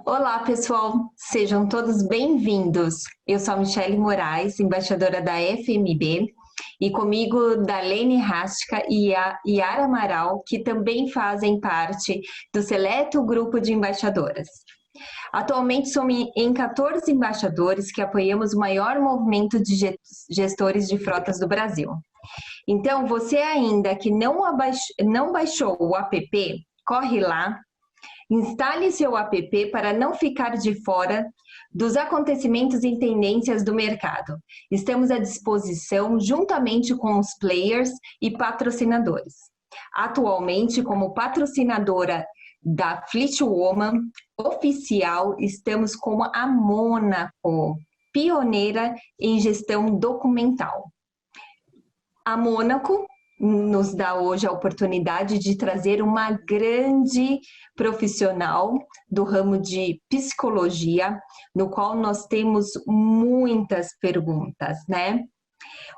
Olá, pessoal, sejam todos bem-vindos. Eu sou a Michele Moraes, embaixadora da FMB, e comigo Darlene Rastka e a Yara Amaral, que também fazem parte do seleto grupo de embaixadoras. Atualmente somos em 14 embaixadores que apoiamos o maior movimento de gestores de frotas do Brasil. Então, você ainda que não baixou o app, corre lá. Instale seu app para não ficar de fora dos acontecimentos e tendências do mercado. Estamos à disposição juntamente com os players e patrocinadores. Atualmente, como patrocinadora da Fleet Woman oficial, estamos como a Mônaco, pioneira em gestão documental. A Mônaco nos dá hoje a oportunidade de trazer uma grande profissional do ramo de psicologia, no qual nós temos muitas perguntas, né?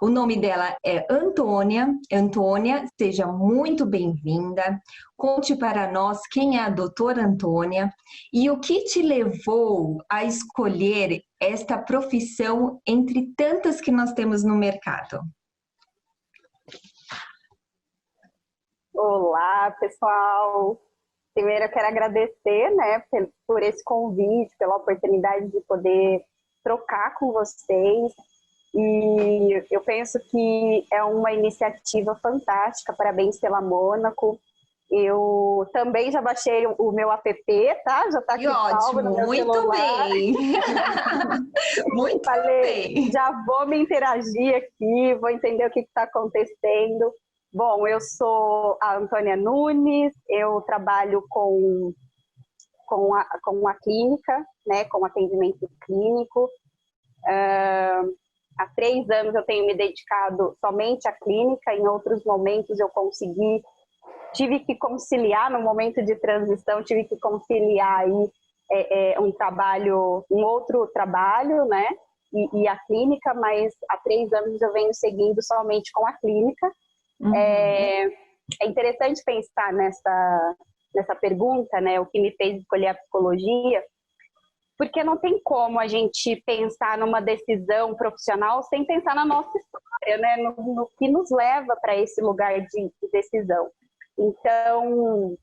O nome dela é Antônia. Antônia, seja muito bem-vinda. Conte para nós quem é a doutora Antônia e o que te levou a escolher esta profissão entre tantas que nós temos no mercado. Olá, pessoal! Primeiro eu quero agradecer, né, por esse convite, pela oportunidade de poder trocar com vocês. E eu penso que é uma iniciativa fantástica, parabéns pela Mônaco. Eu também já baixei o meu app, tá? Já está aqui salvo no meu celular. Bem. Muito Falei, bem! Já vou me interagir aqui, vou entender o que está acontecendo. Bom, eu sou a Antônia Nunes, eu trabalho com a clínica, né, com atendimento clínico. Há 3 anos eu tenho me dedicado somente à clínica, em outros momentos eu tive que conciliar, no momento de transição, tive que conciliar aí, um outro trabalho, né, e a clínica, mas há 3 anos eu venho seguindo somente com a clínica. Uhum. É interessante pensar nessa pergunta, né, o que me fez escolher a psicologia, porque não tem como a gente pensar numa decisão profissional sem pensar na nossa história, né, no que nos leva para esse lugar de decisão. Então,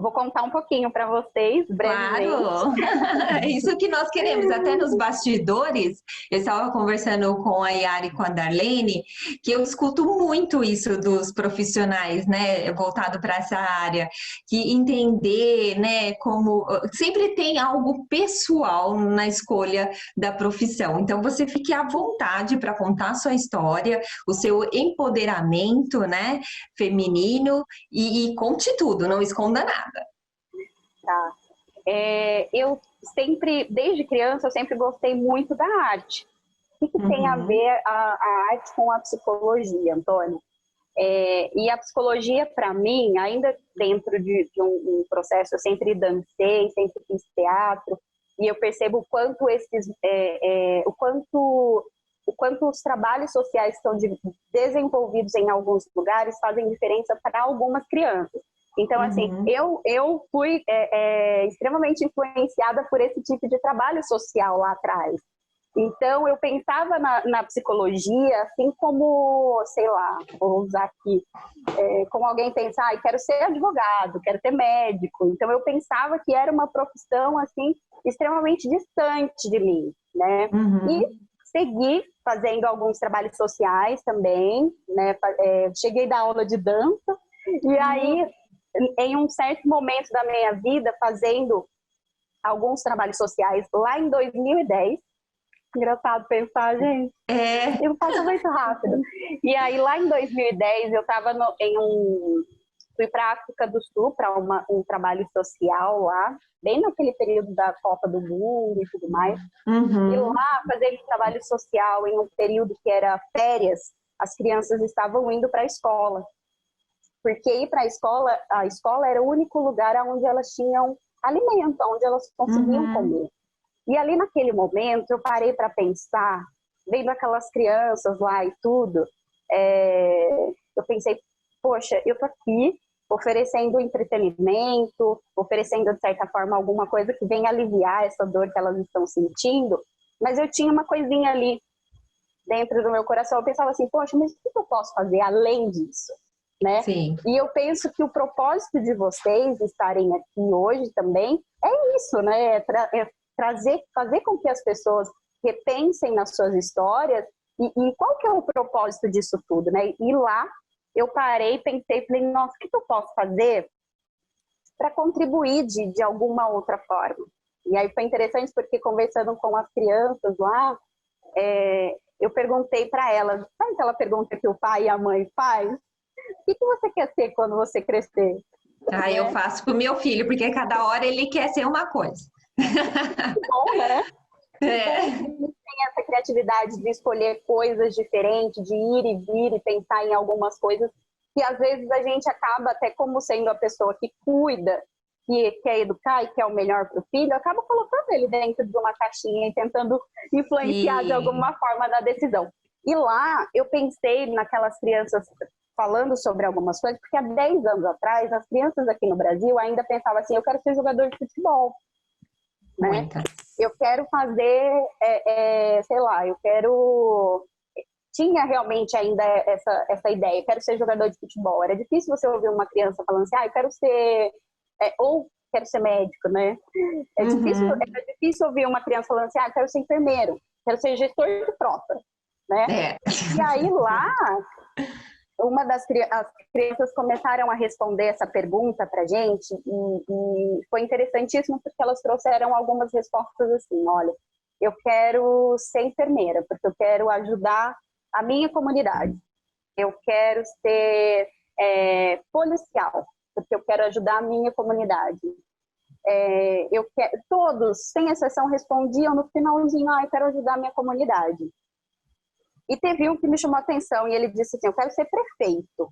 vou contar um pouquinho para vocês, brevemente. Claro! É isso que nós queremos. Até nos bastidores, eu estava conversando com a Yara e com a Darlene, que eu escuto muito isso dos profissionais, né, voltado para essa área, que entender, né, como sempre tem algo pessoal na escolha da profissão. Então, você fique à vontade para contar a sua história, o seu empoderamento, né, feminino e conte tudo, não esconda nada. Tá. Eu sempre, desde criança, eu sempre gostei muito da arte. O que tem a ver a arte com a psicologia, Antônio? E a psicologia, para mim, ainda dentro de um processo, eu sempre dancei, sempre fiz teatro, e eu percebo o quanto o quanto os trabalhos sociais que são desenvolvidos em alguns lugares fazem diferença para algumas crianças. Então, assim, eu fui extremamente influenciada por esse tipo de trabalho social lá atrás. Então, eu pensava na psicologia, assim como, sei lá, vou usar aqui, como alguém pensa, quero ser advogado, quero ser médico. Então, eu pensava que era uma profissão, assim, extremamente distante de mim, né? E segui fazendo alguns trabalhos sociais também, né? Cheguei a dar aula de dança, e aí, em um certo momento da minha vida, fazendo alguns trabalhos sociais lá em 2010, engraçado pensar, gente, eu passo muito rápido. E aí, lá em 2010, eu estava fui para a África do Sul para um trabalho social lá, bem naquele período da Copa do Mundo e tudo mais. E lá, fazendo trabalho social em um período que era férias, as crianças estavam indo para a escola. Porque ir para a escola era o único lugar onde elas tinham alimento, onde elas conseguiam comer. E ali naquele momento eu parei para pensar, vendo aquelas crianças lá e tudo, eu pensei, poxa, eu tô aqui oferecendo entretenimento, oferecendo, de certa forma, alguma coisa que venha aliviar essa dor que elas estão sentindo. Mas eu tinha uma coisinha ali dentro do meu coração. Eu pensava assim, poxa, mas o que eu posso fazer além disso? Né? Sim. E eu penso que o propósito de vocês estarem aqui hoje também é isso, né? Fazer com que as pessoas repensem nas suas histórias e qual que é o propósito disso tudo, né? E lá eu parei, pensei, falei, nossa, o que eu posso fazer para contribuir de alguma outra forma? E aí foi interessante porque conversando com as crianças lá, eu perguntei para elas, sabe aquela pergunta que o pai e a mãe faz? O que você quer ser quando você crescer? Ah, eu faço pro meu filho, porque cada hora ele quer ser uma coisa. Que bom, né? É. Eles têm essa criatividade de escolher coisas diferentes, de ir e vir e pensar em algumas coisas que às vezes a gente acaba, até como sendo a pessoa que cuida, que quer educar e quer o melhor para o filho, acaba colocando ele dentro de uma caixinha e tentando influenciar de alguma forma na decisão. E lá eu pensei naquelas crianças falando sobre algumas coisas, porque há 10 anos atrás, as crianças aqui no Brasil ainda pensavam assim, eu quero ser jogador de futebol. Né? Muitas. Eu quero fazer, sei lá, eu quero... Tinha realmente ainda essa ideia, eu quero ser jogador de futebol. Era difícil você ouvir uma criança falando assim, eu quero ser... ou quero ser médico, né? Era difícil ouvir uma criança falando assim, eu quero ser enfermeiro, quero ser gestor de frota, né? E aí lá... as crianças começaram a responder essa pergunta para a gente e foi interessantíssimo porque elas trouxeram algumas respostas assim, olha, eu quero ser enfermeira porque eu quero ajudar a minha comunidade, eu quero ser policial porque eu quero ajudar a minha comunidade, todos, sem exceção, respondiam no finalzinho, eu quero ajudar a minha comunidade. E teve um que me chamou a atenção e ele disse assim, eu quero ser prefeito.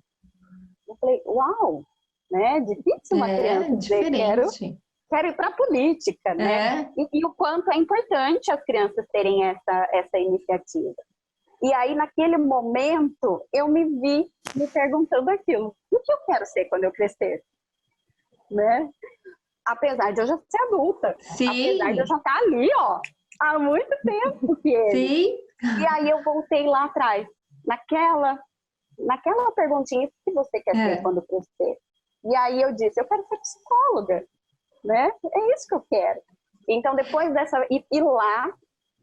Eu falei, uau, né? Difícil uma criança dizer, quero ir para a política, né? E o quanto é importante as crianças terem essa iniciativa. E aí, naquele momento, eu me vi me perguntando aquilo. O que eu quero ser quando eu crescer? Né? Apesar de eu já ser adulta. Sim. Apesar de eu já estar ali, há muito tempo que ele. Sim. E aí eu voltei lá atrás, naquela perguntinha, o que você quer ser quando crescer? E aí eu disse, eu quero ser psicóloga, né? É isso que eu quero. Então depois dessa... E lá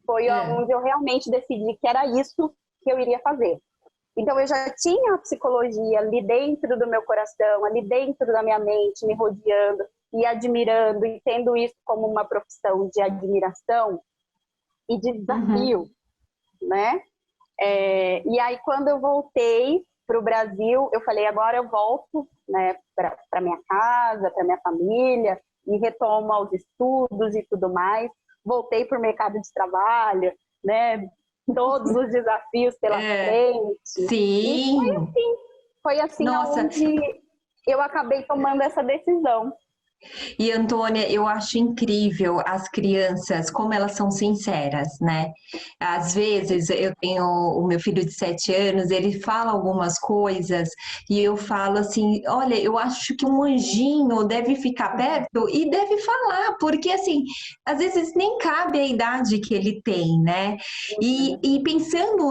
foi onde eu realmente decidi que era isso que eu iria fazer. Então eu já tinha a psicologia ali dentro do meu coração, ali dentro da minha mente, me rodeando e admirando, e tendo isso como uma profissão de admiração e de desafio. Né? E aí quando eu voltei para o Brasil, eu falei, agora eu volto, né, para minha casa, para minha família, e retomo aos estudos e tudo mais. Voltei para o mercado de trabalho, né, todos os desafios pela frente. Sim. E foi assim onde eu acabei tomando essa decisão. E, Antônia, eu acho incrível as crianças, como elas são sinceras, né? Às vezes, eu tenho o meu filho de 7 anos, ele fala algumas coisas e eu falo assim, olha, eu acho que um anjinho deve ficar perto e deve falar, porque, assim, às vezes nem cabe a idade que ele tem, né? E pensando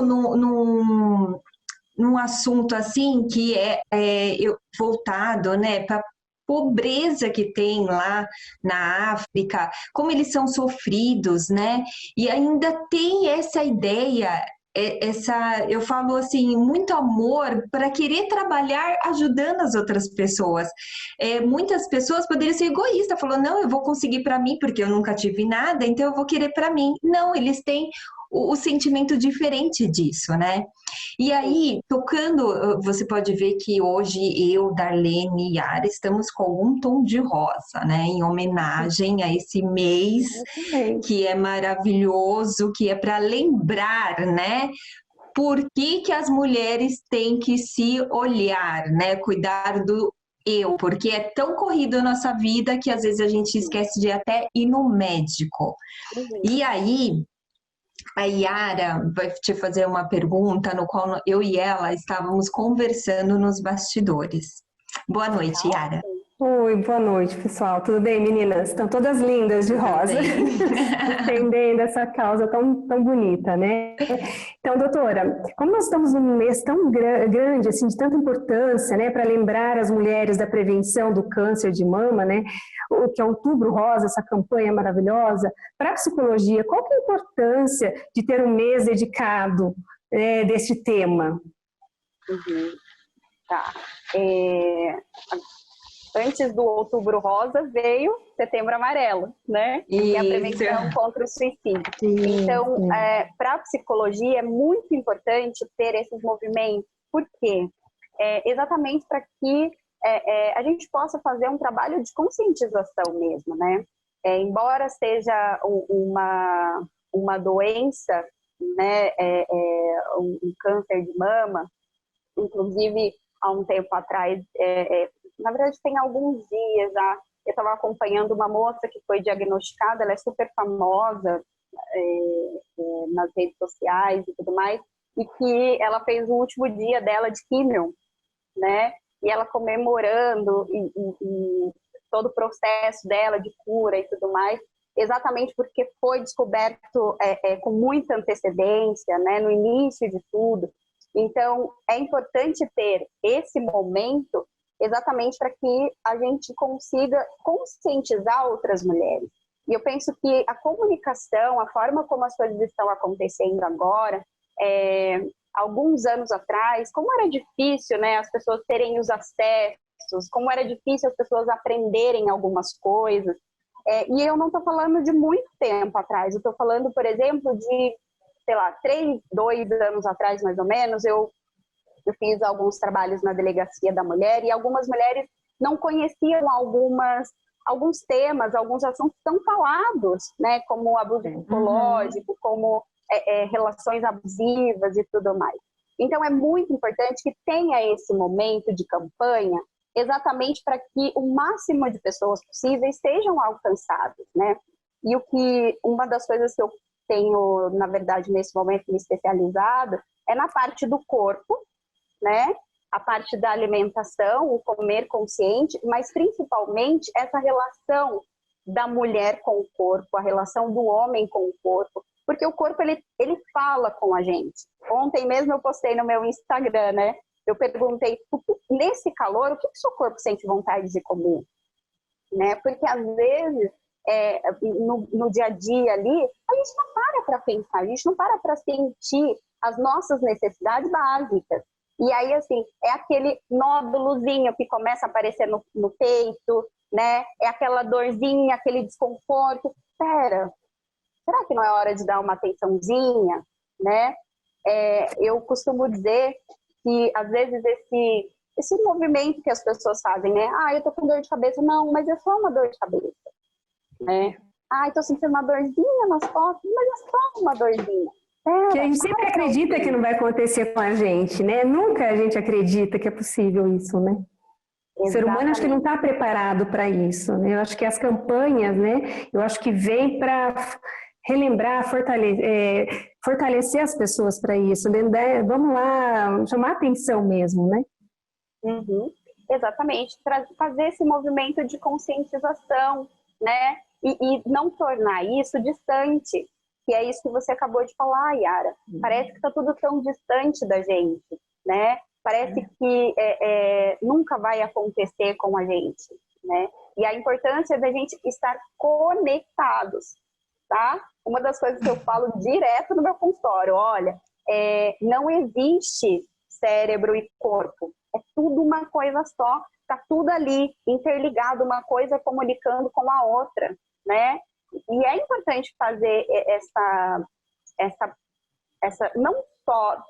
num assunto assim que voltado, né, para pobreza que tem lá na África, como eles são sofridos, né? E ainda tem essa ideia, eu falo assim, muito amor para querer trabalhar ajudando as outras pessoas. Muitas pessoas poderiam ser egoístas, falando, não, eu vou conseguir para mim porque eu nunca tive nada, então eu vou querer para mim. Não, eles têm o sentimento diferente disso, né? E aí, tocando, você pode ver que hoje eu, Darlene e Yara estamos com um tom de rosa, né? Em homenagem a esse mês que é maravilhoso, que é para lembrar, né? Por que as mulheres têm que se olhar, né? Cuidar do porque é tão corrido a nossa vida que às vezes a gente esquece de até ir no médico. E aí, a Yara vai te fazer uma pergunta no qual eu e ela estávamos conversando nos bastidores. Boa noite, Yara. Oi, boa noite, pessoal. Tudo bem, meninas? Estão todas lindas de rosa, defendendo essa causa tão bonita, né? Então, doutora, como nós estamos num mês tão grande, assim, de tanta importância, né, para lembrar as mulheres da prevenção do câncer de mama, né, o que é Outubro Rosa, essa campanha maravilhosa, para a psicologia, qual que é a importância de ter um mês dedicado desse tema? Tá. Antes do Outubro Rosa veio Setembro Amarelo, né? E a prevenção contra o suicídio. Então, para a psicologia é muito importante ter esses movimentos. Por quê? Exatamente para que a gente possa fazer um trabalho de conscientização mesmo, né? Embora seja uma doença, né? Um câncer de mama, inclusive há um tempo atrás, na verdade tem alguns dias já, eu estava acompanhando uma moça que foi diagnosticada, ela é super famosa nas redes sociais e tudo mais, e que ela fez o último dia dela de químio, né? E ela comemorando e todo o processo dela de cura e tudo mais, exatamente porque foi descoberto com muita antecedência, né? No início de tudo. Então, é importante ter esse momento exatamente para que a gente consiga conscientizar outras mulheres. E eu penso que a comunicação, a forma como as coisas estão acontecendo agora, alguns anos atrás, como era difícil, né, as pessoas terem os acessos, como era difícil as pessoas aprenderem algumas coisas. E eu não estou falando de muito tempo atrás, eu estou falando, por exemplo, de, sei lá, 2 anos atrás, mais ou menos, eu fiz alguns trabalhos na Delegacia da Mulher e algumas mulheres não conheciam alguns temas, alguns assuntos tão falados, né, como abuso psicológico, como relações abusivas e tudo mais. Então, é muito importante que tenha esse momento de campanha exatamente para que o máximo de pessoas possíveis sejam alcançadas, né? E uma das coisas que eu tenho, na verdade, nesse momento me especializado é na parte do corpo, né? A parte da alimentação, o comer consciente, mas principalmente essa relação da mulher com o corpo, a relação do homem com o corpo, porque o corpo ele fala com a gente. Ontem mesmo eu postei no meu Instagram, né? Eu perguntei, nesse calor, o que o seu corpo sente vontade de comer? Né? Porque às vezes, no dia a dia ali, a gente não para pensar, a gente não para sentir as nossas necessidades básicas. E aí, assim, é aquele nódulozinho que começa a aparecer no peito, né? É aquela dorzinha, aquele desconforto. Será que não é hora de dar uma atençãozinha, né? Eu costumo dizer que, às vezes, esse movimento que as pessoas fazem, né? Eu tô com dor de cabeça. Não, mas é só uma dor de cabeça, né? Eu tô sentindo uma dorzinha nas costas, mas é só uma dorzinha. Que a gente sempre acredita que não vai acontecer com a gente, né? Nunca a gente acredita que é possível isso, né? O ser humano acho que não está preparado para isso, né? Eu acho que as campanhas, né? Eu acho que vem para relembrar, fortalecer as pessoas para isso, né? Vamos lá, chamar atenção mesmo, né? Exatamente, fazer esse movimento de conscientização, né? E não tornar isso distante, que é isso que você acabou de falar, Yara. Parece que está tudo tão distante da gente, né? Parece que nunca vai acontecer com a gente, né? E a importância da gente estar conectados, tá? Uma das coisas que eu falo direto no meu consultório, olha, não existe cérebro e corpo, é tudo uma coisa só, tá tudo ali interligado, uma coisa comunicando com a outra, né? E é importante fazer essa não só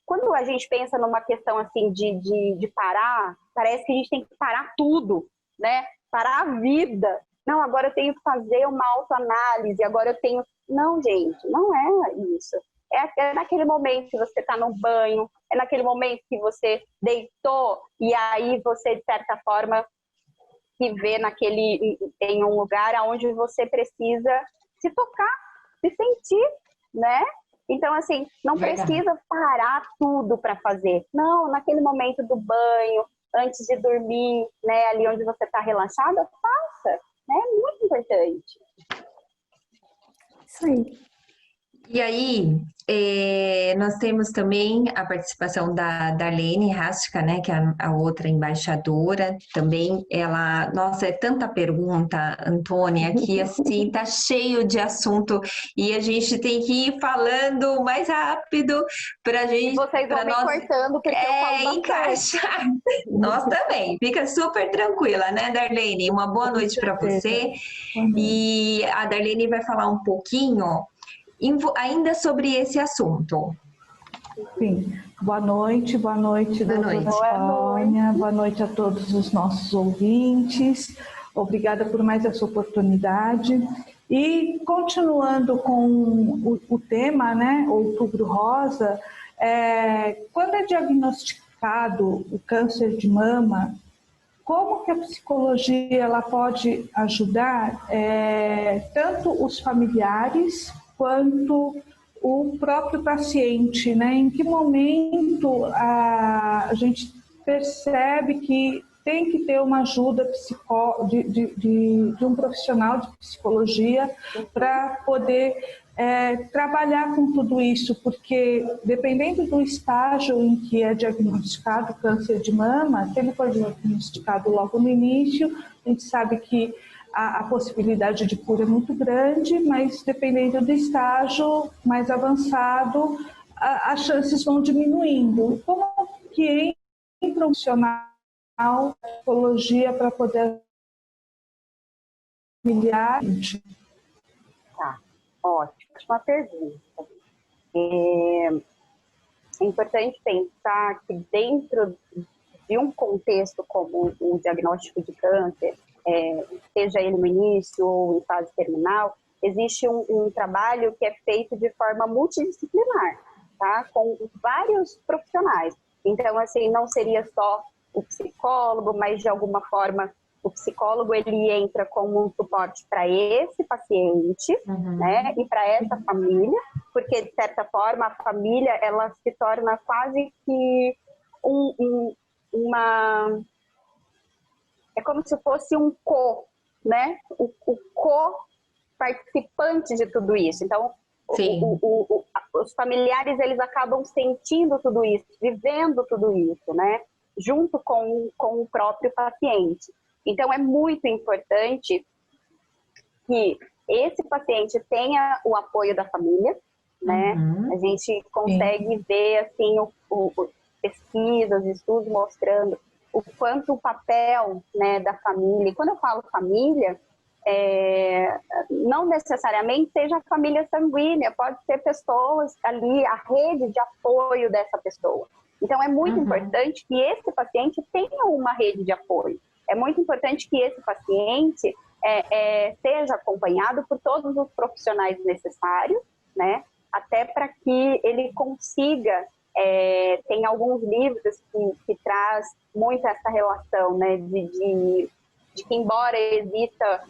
quando a gente pensa numa questão assim de parar, parece que a gente tem que parar tudo, né? Parar a vida. Não, agora eu tenho que fazer uma autoanálise, agora eu tenho... Não, gente, não é isso. É naquele momento que você está no banho, é naquele momento que você deitou e aí você, de certa forma, se vê em um lugar onde você precisa se tocar, se sentir, né? Então, assim, não precisa parar tudo para fazer. Não, naquele momento do banho, antes de dormir, né, ali onde você está relaxada, faça, né? É muito importante. Isso aí. E aí, nós temos também a participação da Darlene Rastka, né, que é a outra embaixadora, também ela, nossa, é tanta pergunta, Antônia, que assim, tá cheio de assunto e a gente tem que ir falando mais rápido pra gente, E vocês vão me cortando porque eu falo bastante. encaixar. Nós também, fica super tranquila, né, Darlene? Uma boa noite para você. E a Darlene vai falar um pouquinho ainda sobre esse assunto. Sim. Boa noite, doutora Sônia, boa noite a todos os nossos ouvintes. Obrigada por mais essa oportunidade. E continuando com o tema, né, Outubro Rosa, quando é diagnosticado o câncer de mama, como que a psicologia ela pode ajudar tanto os familiares quanto o próprio paciente, né? Em que momento a gente percebe que tem que ter uma ajuda de um profissional de psicologia para poder trabalhar com tudo isso, porque dependendo do estágio em que é diagnosticado o câncer de mama, se ele for diagnosticado logo no início, a gente sabe que a possibilidade de cura é muito grande, mas dependendo do estágio mais avançado, as chances vão diminuindo. Como que entra um profissional de psicologia para poder familiar? Tá, ótima pergunta. É importante pensar que dentro de um contexto como o diagnóstico de câncer, seja ele no início ou em fase terminal, existe um trabalho que é feito de forma multidisciplinar, tá? Com vários profissionais. Então, assim, não seria só o psicólogo, mas de alguma forma o psicólogo ele entra como um suporte para esse paciente, né, e para essa família, porque de certa forma a família ela se torna quase que uma é como se fosse um né, o co-participante de tudo isso. Então os familiares eles acabam sentindo tudo isso, vivendo tudo isso, né, junto com o próprio paciente. Então, é muito importante que esse paciente tenha o apoio da família, né? A gente consegue ver, assim, pesquisas, estudos mostrando o quanto o papel, né, da família. E quando eu falo família, não necessariamente seja a família sanguínea, pode ser pessoas ali, a rede de apoio dessa pessoa. Então, é muito importante que esse paciente tenha uma rede de apoio. É muito importante que esse paciente seja acompanhado por todos os profissionais necessários, né? Até para que ele consiga, tem alguns livros que traz muito essa relação, né? De que embora exista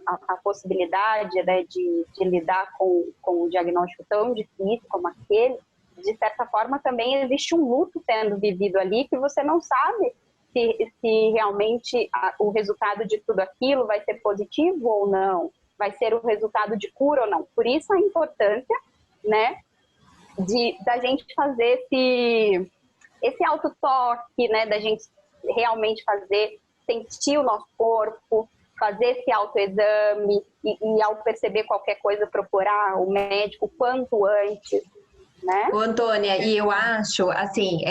a possibilidade, né, de lidar com um diagnóstico tão difícil como aquele, de certa forma também existe um luto sendo vivido ali que você não sabe se realmente o resultado de tudo aquilo vai ser positivo ou não, vai ser o resultado de cura ou não. Por isso a importância, né, da gente fazer esse autotoque, né, da gente realmente sentir o nosso corpo, fazer esse autoexame e ao perceber qualquer coisa procurar o médico o quanto antes, né? Ô, Antônia, e eu acho, assim,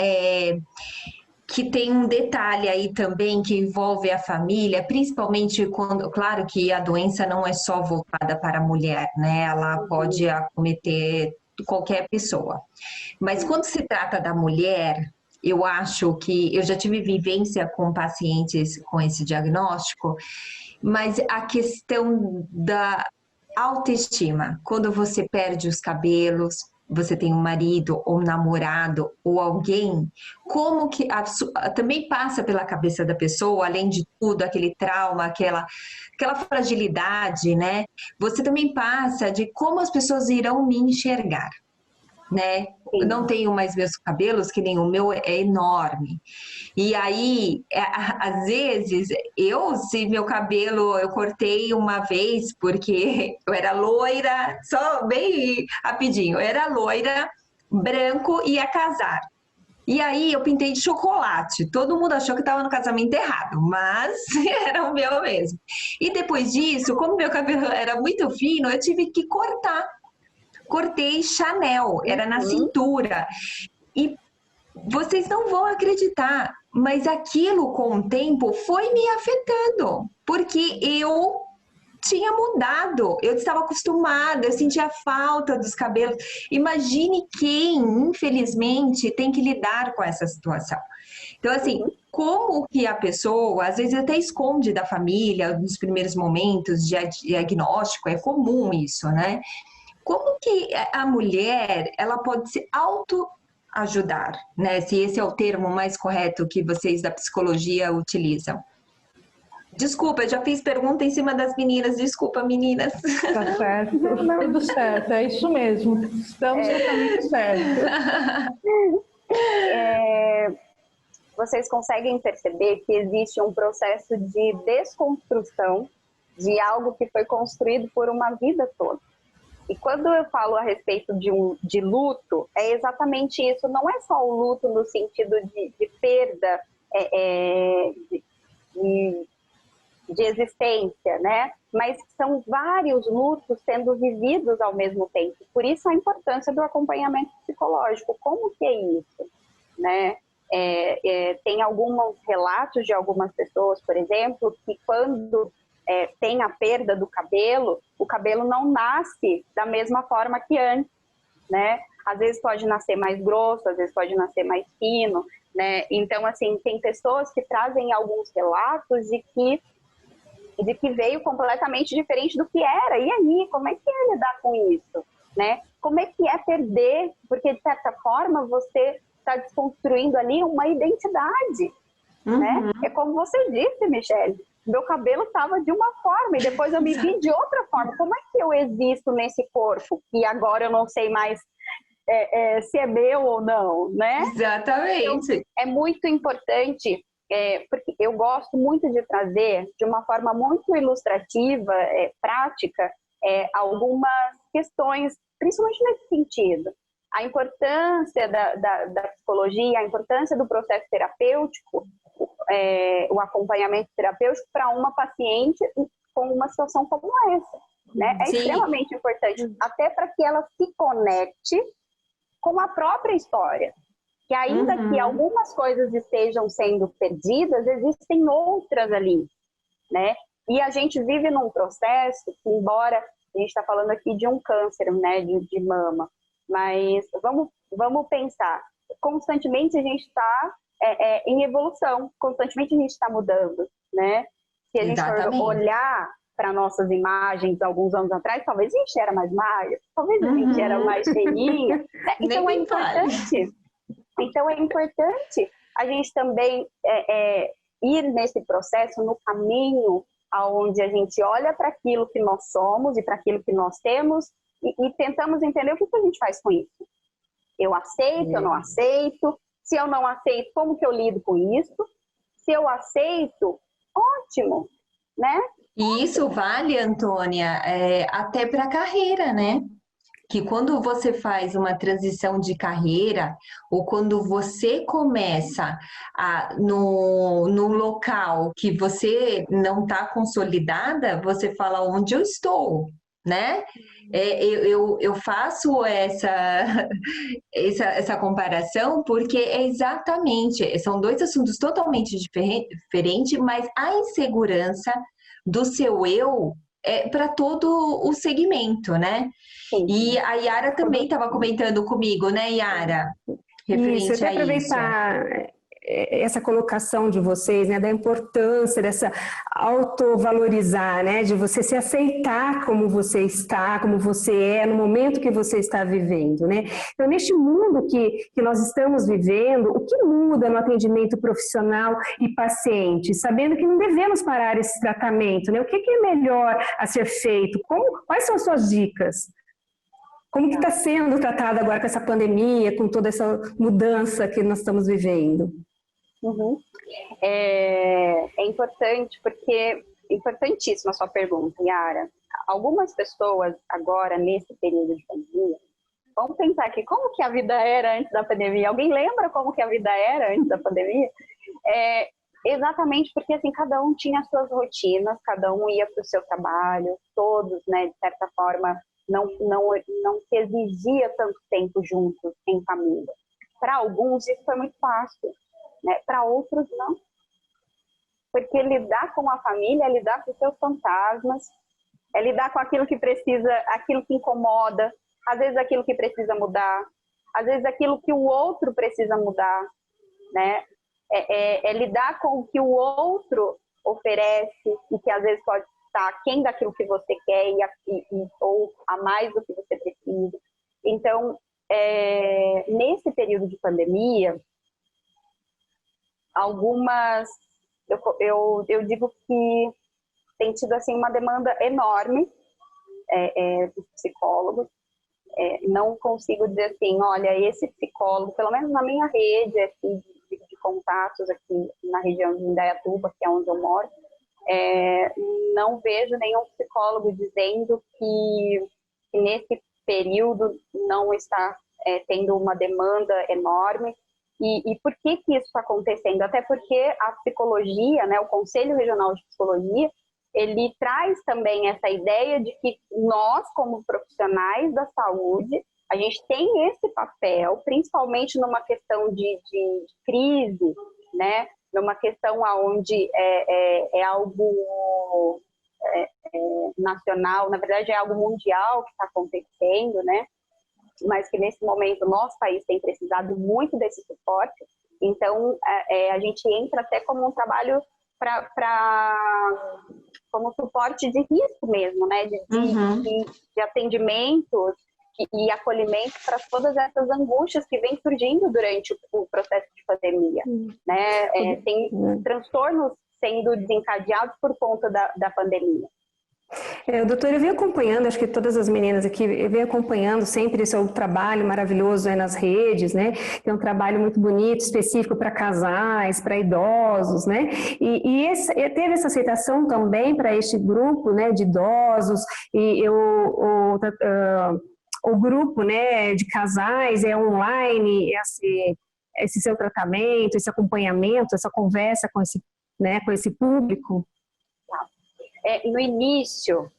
que tem um detalhe aí também que envolve a família, principalmente quando, claro que a doença não é só voltada para a mulher, né? Ela pode acometer qualquer pessoa. Mas quando se trata da mulher, eu acho que eu já tive vivência com pacientes com esse diagnóstico, mas a questão da autoestima, quando você perde os cabelos, você tem um marido ou um namorado ou alguém, como que também passa pela cabeça da pessoa, além de tudo, aquele trauma, aquela fragilidade, né? Você também passa de como as pessoas irão me enxergar. né? Eu não tenho mais meus cabelos, que nem o meu é enorme. E aí, às vezes, se meu cabelo, eu cortei uma vez, porque eu era loira, só bem rapidinho, eu era loira, branco e ia casar. E aí eu pintei de chocolate. Todo mundo achou que estava no casamento errado, mas era o meu mesmo. E depois disso, como meu cabelo era muito fino, eu tive que cortar. Cortei Chanel, era na cintura. E vocês não vão acreditar, mas aquilo com o tempo foi me afetando, porque eu tinha mudado, eu estava acostumada, eu sentia falta dos cabelos. Imagine quem, infelizmente, tem que lidar com essa situação. Então, assim, como que a pessoa, às vezes até esconde da família, nos primeiros momentos de diagnóstico, é comum isso, né? Como que a mulher, ela pode se autoajudar, né? Se esse é o termo mais correto que vocês da psicologia utilizam. Desculpa, eu já fiz pergunta em cima das meninas. Desculpa, meninas. Tá certo, tudo certo, é isso mesmo. Estamos no caminho certo. Vocês conseguem perceber que existe um processo de desconstrução de algo que foi construído por uma vida toda. E quando eu falo a respeito de luto, é exatamente isso. Não é só o luto no sentido de perda de existência, né? Mas são vários lutos sendo vividos ao mesmo tempo. Por isso a importância do acompanhamento psicológico. Como que é isso, né? Tem alguns relatos de algumas pessoas, por exemplo, que quando tem a perda do cabelo, o cabelo não nasce da mesma forma que antes, né? Às vezes pode nascer mais grosso, às vezes pode nascer mais fino, né? Então, assim, tem pessoas que trazem alguns relatos de que veio completamente diferente do que era. E aí, como é que é lidar com isso, né? Como é que é perder? Porque, de certa forma, você está desconstruindo ali uma identidade, né? É como você disse, Michele, meu cabelo estava de uma forma e depois eu me vi de outra forma. Como é que eu existo nesse corpo e agora eu não sei mais se é meu ou não, né? Exatamente. Então, é muito importante, porque eu gosto muito de trazer de uma forma muito ilustrativa, prática, algumas questões, principalmente nesse sentido. A importância da psicologia, a importância do processo terapêutico, o acompanhamento terapêutico para uma paciente com uma situação como essa, né? É extremamente importante, até para que ela se conecte com a própria história. Que ainda que algumas coisas estejam sendo perdidas, existem outras ali, né? E a gente vive num processo que, embora a gente está falando aqui de um câncer, né, de mama, mas vamos pensar, constantemente a gente está em evolução, constantemente a gente está mudando, né? Se a gente for olhar para nossas imagens alguns anos atrás, talvez a gente era mais magra, talvez a gente era mais fininha, né? Então é importante. Então é importante a gente também ir nesse processo, no caminho onde a gente olha para aquilo que nós somos e para aquilo que nós temos e tentamos entender o que a gente faz com isso. Eu aceito, eu não aceito. Se eu não aceito, como que eu lido com isso? Se eu aceito, ótimo, né? E isso vale, Antônia, até para a carreira, né? Que quando você faz uma transição de carreira, ou quando você começa no local que você não está consolidada, você fala onde eu estou, né? Eu faço essa comparação porque é exatamente, são dois assuntos totalmente diferentes, mas a insegurança do seu eu para todo o segmento, né? Sim. E a Yara também estava comentando comigo, né, Yara? Referente isso, eu até aproveitar essa colocação de vocês, né, da importância dessa autovalorizar, né, de você se aceitar como você está, como você é, no momento que você está vivendo, né. Então, neste mundo que nós estamos vivendo, o que muda no atendimento profissional e paciente? Sabendo que não devemos parar esse tratamento, né, o que é melhor a ser feito? Quais são as suas dicas? Como que está sendo tratado agora com essa pandemia, com toda essa mudança que nós estamos vivendo? É importante, porque importantíssima a sua pergunta, Yara. Algumas pessoas agora, nesse período de pandemia, vamos pensar aqui, como que a vida era antes da pandemia? Alguém lembra como que a vida era antes da pandemia? Exatamente porque, assim, cada um tinha as suas rotinas, cada um ia para o seu trabalho, todos, né, de certa forma, não se exigia tanto tempo juntos em família. Para alguns isso foi muito fácil, né? Para outros não. Porque lidar com a família é lidar com os seus fantasmas, é lidar com aquilo que precisa, aquilo que incomoda, às vezes aquilo que precisa mudar, às vezes aquilo que o outro precisa mudar, né? É lidar com o que o outro oferece e que às vezes pode estar aquém daquilo que você quer ou a mais do que você precisa. Então, nesse período de pandemia, eu digo que tem tido assim, uma demanda enorme dos psicólogos. Não consigo dizer assim, olha, esse psicólogo, pelo menos na minha rede assim, de contatos aqui na região de Indaiatuba, que é onde eu moro, não vejo nenhum psicólogo dizendo que nesse período não está tendo uma demanda enorme. E por que isso está acontecendo? Até porque a psicologia, né, o Conselho Regional de Psicologia, ele traz também essa ideia de que nós, como profissionais da saúde, a gente tem esse papel, principalmente numa questão de crise, né? Numa questão onde é algo nacional, na verdade é algo mundial que está acontecendo, né? Mas que nesse momento o nosso país tem precisado muito desse suporte. Então, a gente entra até como um trabalho como suporte de risco mesmo, né? De atendimento e acolhimento para todas essas angústias que vêm surgindo durante o processo de pandemia, né? Tem transtornos sendo desencadeados por conta da pandemia. Doutora, eu venho acompanhando, acho que todas as meninas aqui, eu venho acompanhando sempre esse seu trabalho maravilhoso nas redes, né? Tem um trabalho muito bonito, específico para casais, para idosos, né? E teve essa aceitação também para este grupo, né, de idosos, e o grupo, né, de casais é online, esse seu tratamento, esse acompanhamento, essa conversa com esse público? No início,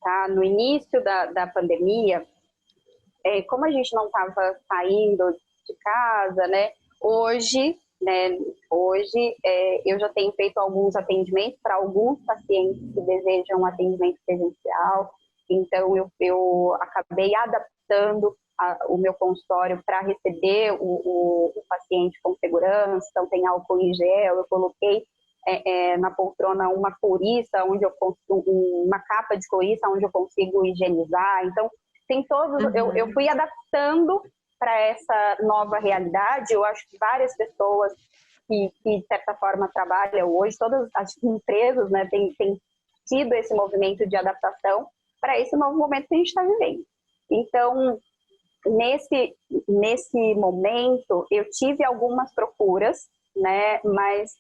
tá? No início da pandemia, como a gente não estava saindo de casa, né? Hoje eu já tenho feito alguns atendimentos para alguns pacientes que desejam um atendimento presencial. Então, eu acabei adaptando o meu consultório para receber o paciente com segurança. Então, tem álcool em gel, eu coloquei na poltrona uma couriça, uma capa de couriça onde eu consigo higienizar. Então, tem todos. Eu fui adaptando para essa nova realidade. Eu acho que várias pessoas que de certa forma trabalham hoje, todas as empresas, né, têm tido esse movimento de adaptação para esse novo momento que a gente está vivendo. Então, nesse momento, eu tive algumas procuras, né, mas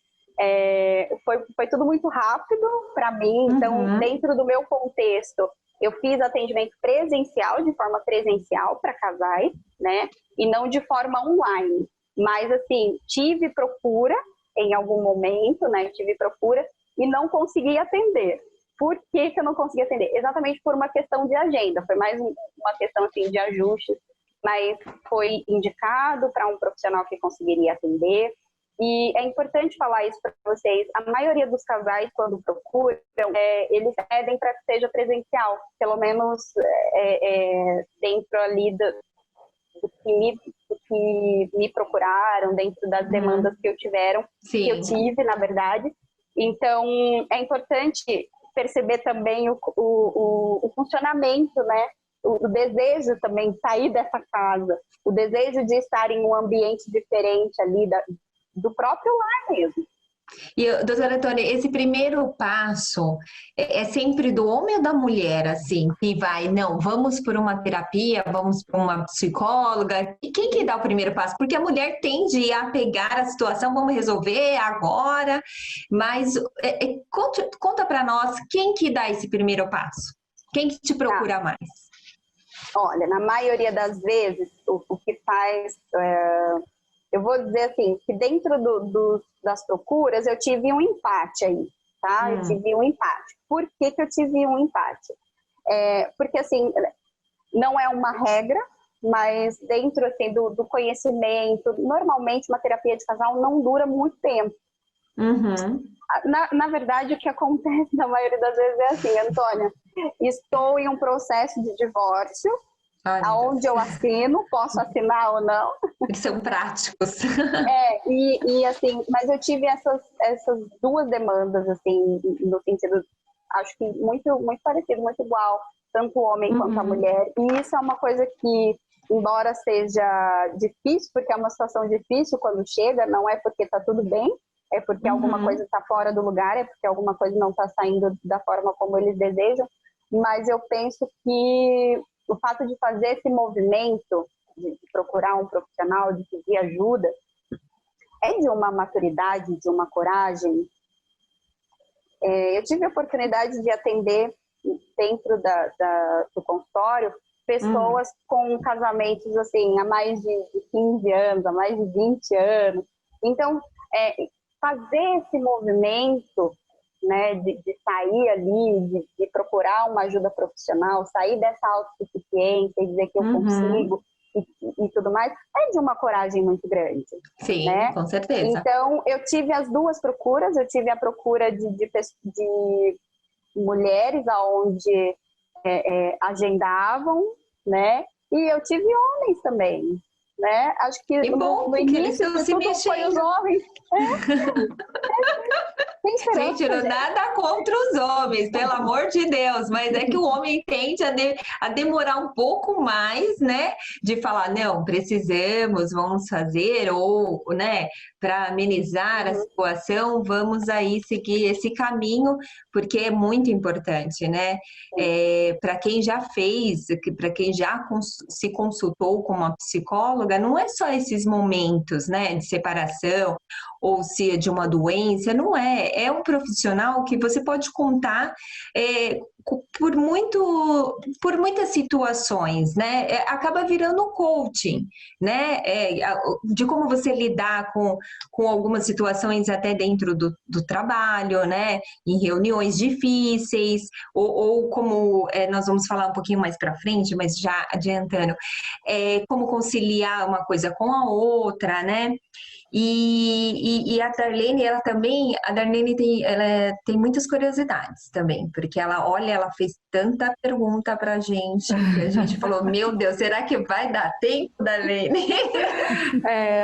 foi tudo muito rápido para mim. Então, dentro do meu contexto, eu fiz atendimento presencial, de forma presencial para casais, né, e não de forma online. Mas, assim, tive procura em algum momento, né, e não consegui atender. Por que eu não consegui atender? Exatamente por uma questão de agenda. Foi mais uma questão, assim, de ajustes, mas foi indicado para um profissional que conseguiria atender. E é importante falar isso para vocês. A maioria dos casais, quando procuram, eles pedem para que seja presencial, pelo menos dentro ali do que me procuraram, dentro das demandas que eu tive, na verdade. Então, é importante perceber também o funcionamento, né? O desejo também de sair dessa casa, o desejo de estar em um ambiente diferente ali do próprio lar mesmo. E, doutora Antônia, esse primeiro passo é sempre do homem ou da mulher, assim, que vai, não, vamos por uma terapia, vamos por uma psicóloga? E quem que dá o primeiro passo? Porque a mulher tende a pegar a situação, vamos resolver agora, mas conta para nós, quem que dá esse primeiro passo? Quem que te procura mais? Olha, na maioria das vezes, o que faz... eu vou dizer assim, que dentro das procuras eu tive um empate aí, tá? Eu tive um empate. Por que eu tive um empate? Porque assim, não é uma regra, mas dentro assim, do conhecimento, normalmente uma terapia de casal não dura muito tempo. Uhum. Na verdade, o que acontece na maioria das vezes é assim, Antônia, estou em um processo de divórcio, aonde eu assino, posso assinar ou não. Eles são práticos. E assim, mas eu tive essas duas demandas, assim, no sentido, acho que muito, muito parecido, muito igual, tanto o homem quanto a mulher. E isso é uma coisa que, embora seja difícil, porque é uma situação difícil quando chega, não é porque está tudo bem, é porque alguma coisa está fora do lugar, é porque alguma coisa não está saindo da forma como eles desejam. Mas eu penso que o fato de fazer esse movimento, de procurar um profissional, de pedir ajuda, é de uma maturidade, de uma coragem. Eu tive a oportunidade de atender dentro do consultório pessoas com casamentos assim, há mais de 15 anos, há mais de 20 anos. Então, fazer esse movimento, né, de sair ali, de procurar uma ajuda profissional, sair dessa autossuficiência e dizer que eu consigo e tudo mais, é de uma coragem muito grande. Sim, né? Com certeza. Então, eu tive as duas procuras, eu tive a procura de mulheres aonde agendavam, né? E eu tive homens também, né? Acho que bom, no início de tudo foi os homens. Gente, não nada contra os homens, pelo amor de Deus, mas é que o homem tende a demorar um pouco mais, né? De falar, não, precisamos, vamos fazer, ou, né, para amenizar a situação, vamos aí seguir esse caminho, porque é muito importante, né? Para quem já fez, para quem já se consultou com uma psicóloga, não é só esses momentos, né, de separação, ou se é de uma doença, não é. É um profissional que você pode contar por muitas situações, né? Acaba virando coaching, né? De como você lidar com algumas situações até dentro do trabalho, né? Em reuniões difíceis, ou como nós vamos falar um pouquinho mais para frente, mas já adiantando, como conciliar uma coisa com a outra, né? E a Darlene, a Darlene tem muitas curiosidades também, porque ela fez tanta pergunta pra gente, que a gente falou, meu Deus, será que vai dar tempo, Darlene?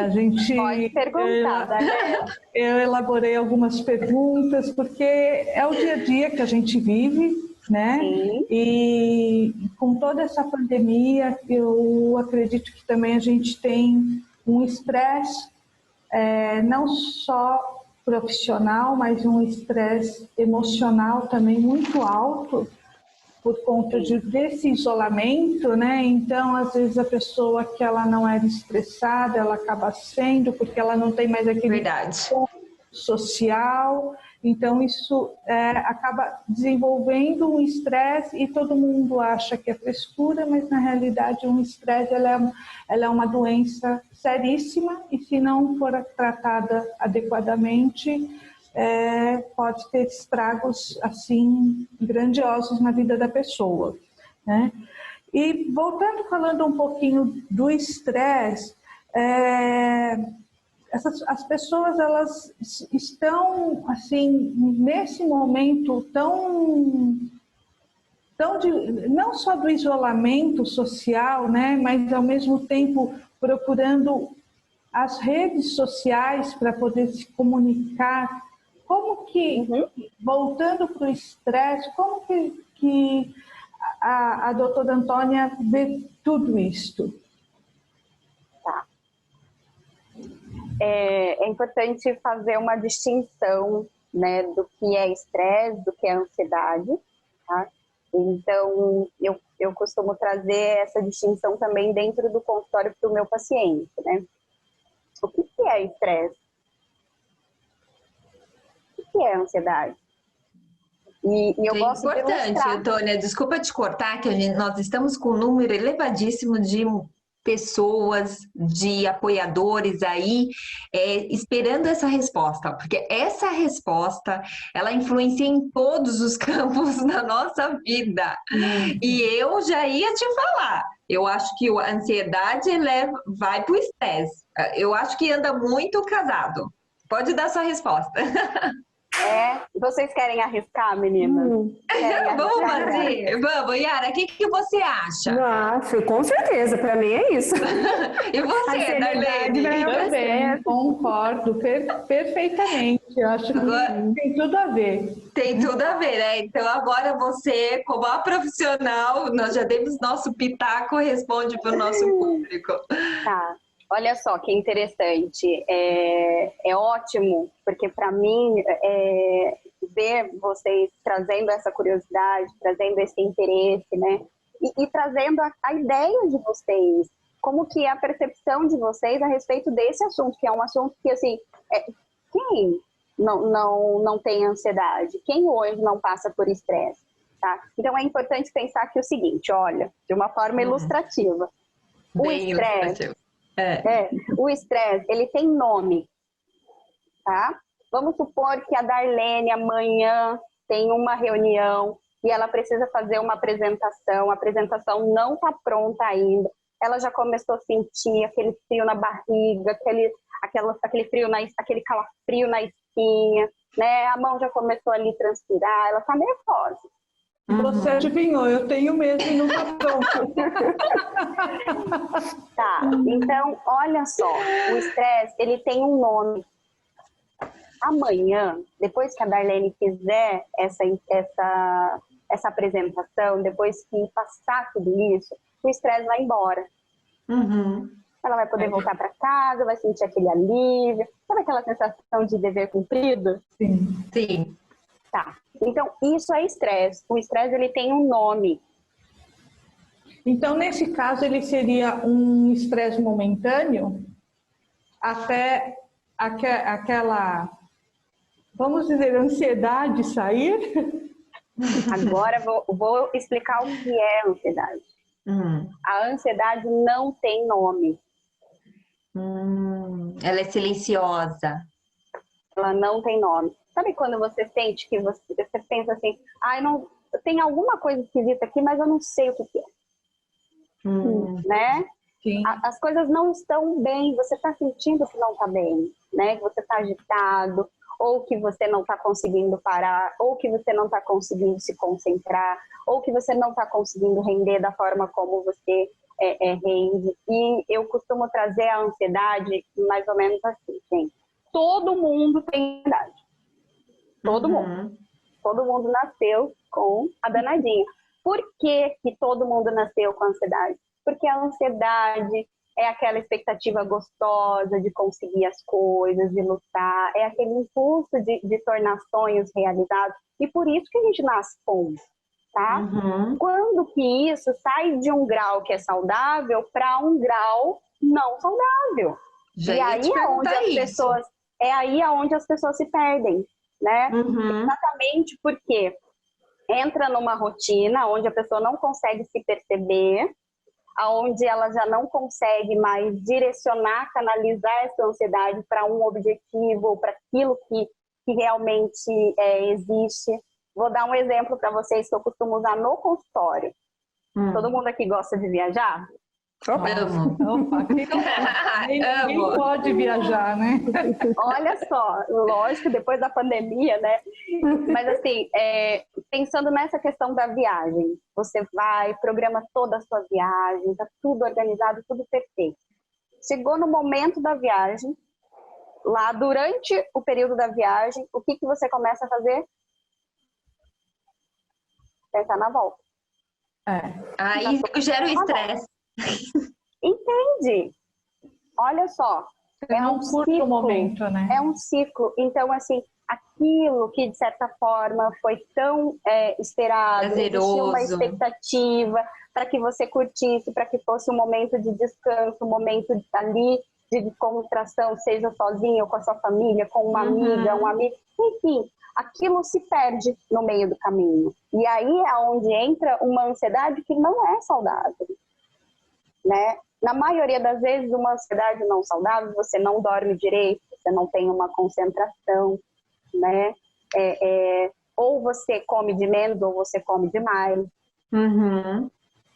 A gente... Pode perguntar, Darlene. Eu elaborei algumas perguntas, porque é o dia a dia que a gente vive, né? Sim. E com toda essa pandemia, eu acredito que também a gente tem um estresse, não só profissional, mas um estresse emocional também muito alto por conta desse isolamento, né? Então, às vezes a pessoa que ela não era estressada, ela acaba sendo, porque ela não tem mais aquele social. Então, isso acaba desenvolvendo um estresse e todo mundo acha que é frescura, mas na realidade um estresse ela é uma doença seríssima e se não for tratada adequadamente, pode ter estragos assim grandiosos na vida da pessoa, né? E voltando, falando um pouquinho do estresse, as pessoas elas estão assim nesse momento não só do isolamento social, né, mas ao mesmo tempo procurando as redes sociais para poder se comunicar. Como que, voltando para o estresse, como que a doutora Antônia vê tudo isto? É é importante fazer uma distinção, né, do que é estresse, do que é ansiedade, tá? Então, eu costumo trazer essa distinção também dentro do consultório para o meu paciente, né? O que é estresse? O que é ansiedade? E eu gosto de importante, Antônia, desculpa te cortar, que nós estamos com um número elevadíssimo de pessoas, de apoiadores aí, esperando essa resposta, porque essa resposta, ela influencia em todos os campos da nossa vida. E eu já ia te falar, eu acho que a ansiedade vai para o estresse. Eu acho que anda muito casado. Pode dar sua resposta. Vocês querem arriscar, meninas? Vamos fazer? Vamos, Yara, o que você acha? Nossa, com certeza, para mim é isso. E você, Darlene? Também concordo perfeitamente. Eu acho que tem tudo a ver. Tem tudo a ver, né? Então agora você, como a profissional, nós já demos nosso pitaco, responde para o nosso público. Tá. Olha só que interessante, é ótimo, porque para mim ver vocês trazendo essa curiosidade, trazendo esse interesse, né, e trazendo a ideia de vocês, como que é a percepção de vocês a respeito desse assunto, que é um assunto que, assim, quem não tem ansiedade? Quem hoje não passa por estresse? Tá? Então é importante pensar aqui o seguinte, olha, de uma forma ilustrativa, o estresse... o estresse, ele tem nome, tá? Vamos supor que a Darlene amanhã tem uma reunião e ela precisa fazer uma apresentação, a apresentação não está pronta ainda, ela já começou a sentir aquele frio na barriga, aquele calafrio na espinha, né? A mão já começou ali a transpirar, ela está nervosa. Você adivinhou, eu tenho mesmo e não está pronto. Tá, então, olha só, o estresse, ele tem um nome. Amanhã, depois que a Darlene fizer essa apresentação, depois que passar tudo isso, o estresse vai embora. Ela vai poder voltar para casa, vai sentir aquele alívio. Sabe aquela sensação de dever cumprido? Sim. Tá. Então, isso é estresse. O estresse, ele tem um nome. Então, nesse caso, ele seria um estresse momentâneo até aquela, vamos dizer, ansiedade sair? Agora, vou explicar o que é ansiedade. A ansiedade não tem nome. Ela é silenciosa. Ela não tem nome. Sabe quando você sente que você pensa assim, não, tem alguma coisa esquisita aqui, mas eu não sei o que é. Né? Sim. As coisas não estão bem, você está sentindo que não está bem, né? Que você está agitado, ou que você não está conseguindo parar, ou que você não está conseguindo se concentrar, ou que você não está conseguindo render da forma como você rende. E eu costumo trazer a ansiedade mais ou menos assim, gente. Todo mundo tem ansiedade. Todo mundo. Todo mundo nasceu com a danadinha. Por que todo mundo nasceu com ansiedade? Porque a ansiedade é aquela expectativa gostosa de conseguir as coisas, de lutar, é aquele impulso de tornar sonhos realizados. E por isso que a gente nasce com, tá? Quando que isso sai de um grau que é saudável para um grau não saudável? Já e aí é aí onde as pessoas se perdem, né? Exatamente porque entra numa rotina onde a pessoa não consegue se perceber, onde ela já não consegue mais direcionar, canalizar essa ansiedade para um objetivo ou para aquilo que realmente existe. Vou dar um exemplo para vocês que eu costumo usar no consultório. Todo mundo aqui gosta de viajar? Amo. Ninguém pode viajar, né? Olha só, lógico, depois da pandemia, né? Mas assim, pensando nessa questão da viagem, você vai, programa toda a sua viagem, tá tudo organizado, tudo perfeito. Chegou no momento da viagem, lá durante o período da viagem, o que você começa a fazer? Pensar na volta. Aí gera o estresse. Entende? Olha só, É um curto momento, né? É um ciclo. Então, assim, aquilo que, de certa forma, foi tão esperado, existia uma expectativa para que você curtisse, para que fosse um momento de descanso, um momento ali de descontração, seja sozinho ou com a sua família, com uma amiga, um amigo, enfim, aquilo se perde no meio do caminho. E aí é onde entra uma ansiedade que não é saudável, né? Na maioria das vezes, uma ansiedade não saudável, você não dorme direito, você não tem uma concentração, né? Ou você come de menos ou você come demais.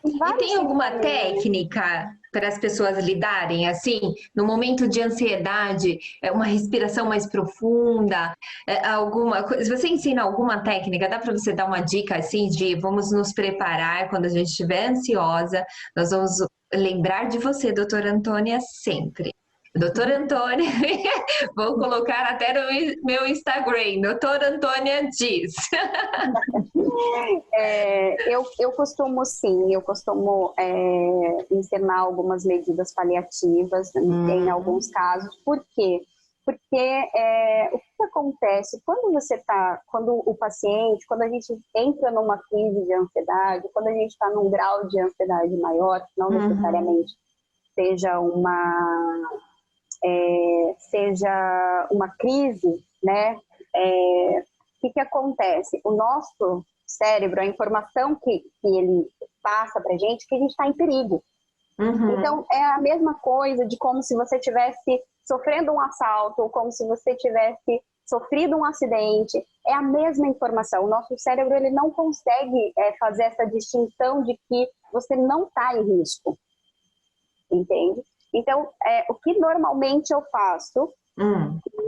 E tem alguma técnica para as pessoas lidarem assim, no momento de ansiedade, uma respiração mais profunda, alguma coisa? Você ensina alguma técnica? Dá para você dar uma dica assim de vamos nos preparar quando a gente estiver ansiosa, nós vamos lembrar de você, doutora Antônia, sempre. Doutora Antônia, vou colocar até no meu Instagram, doutora Antônia diz. Eu costumo ensinar algumas medidas paliativas em alguns casos. Por quê? Porque o que acontece quando quando a gente entra numa crise de ansiedade, quando a gente está num grau de ansiedade maior, não necessariamente seja uma crise, né? O que acontece? O nosso cérebro, a informação que ele passa para a gente, que a gente está em perigo. Então, é a mesma coisa de como se você estivesse sofrendo um assalto, ou como se você tivesse sofrido um acidente. É a mesma informação. O nosso cérebro ele não consegue fazer essa distinção de que você não está em risco. Entende? Então, o que normalmente eu faço,